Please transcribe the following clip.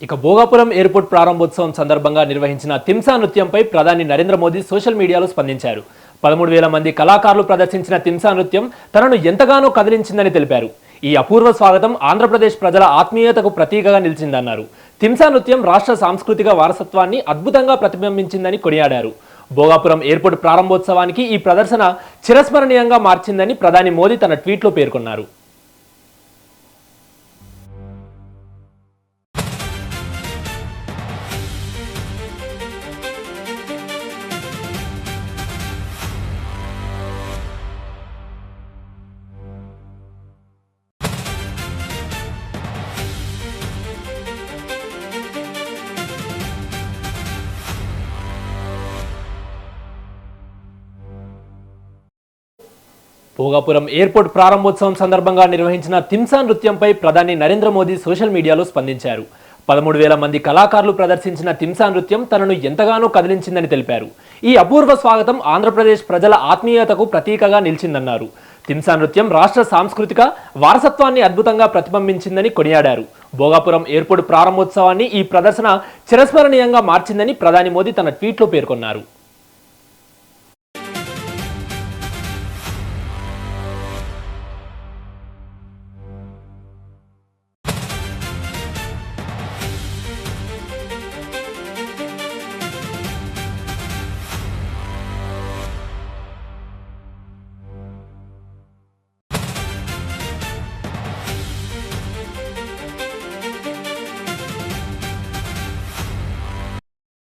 ఇక భోగాపురం ఎయిర్పోర్ట్ ప్రారంభోత్సవం సందర్భంగా నిర్వహించిన తింసా నృత్యంపై ప్రధాని నరేంద్ర మోదీ సోషల్ మీడియాలో స్పందించారు. 13,000 మంది కళాకారులు ప్రదర్శించిన తింసా నృత్యం తనను ఎంతగానో కదిలించిందని తెలిపారు. ఈ అపూర్వ స్వాగతం ఆంధ్రప్రదేశ్ ప్రజల ఆత్మీయతకు ప్రతీకగా నిలిచిందన్నారు. తింసా నృత్యం రాష్ట్ర సాంస్కృతిక వారసత్వాన్ని అద్భుతంగా ప్రతిబింబించిందని కొనియాడారు. భోగాపురం ఎయిర్పోర్ట్ ప్రారంభోత్సవానికి ఈ ప్రదర్శన చిరస్మరణీయంగా మార్చిందని ప్రధాని మోదీ తన ట్వీట్లో పేర్కొన్నారు. భోగాపురం ఎయిర్పోర్ట్ ప్రారంభోత్సవం సందర్భంగా నిర్వహించిన తింసా నృత్యంపై ప్రధాని నరేంద్ర మోదీ సోషల్ మీడియాలో స్పందించారు. 13,000 మంది కళాకారులు ప్రదర్శించిన తింసా నృత్యం తనను ఎంతగానో కదిలించిందని తెలిపారు. ఈ అపూర్వ స్వాగతం ఆంధ్రప్రదేశ్ ప్రజల ఆత్మీయతకు ప్రతీకగా నిలిచిందన్నారు. తింసా నృత్యం రాష్ట్ర సాంస్కృతిక వారసత్వాన్ని అద్భుతంగా ప్రతిబింబించిందని కొనియాడారు. భోగాపురం ఎయిర్పోర్ట్ ప్రారంభోత్సవాన్ని ఈ ప్రదర్శన చిరస్మరణీయంగా మార్చిందని ప్రధాని మోదీ తన ట్వీట్లో పేర్కొన్నారు.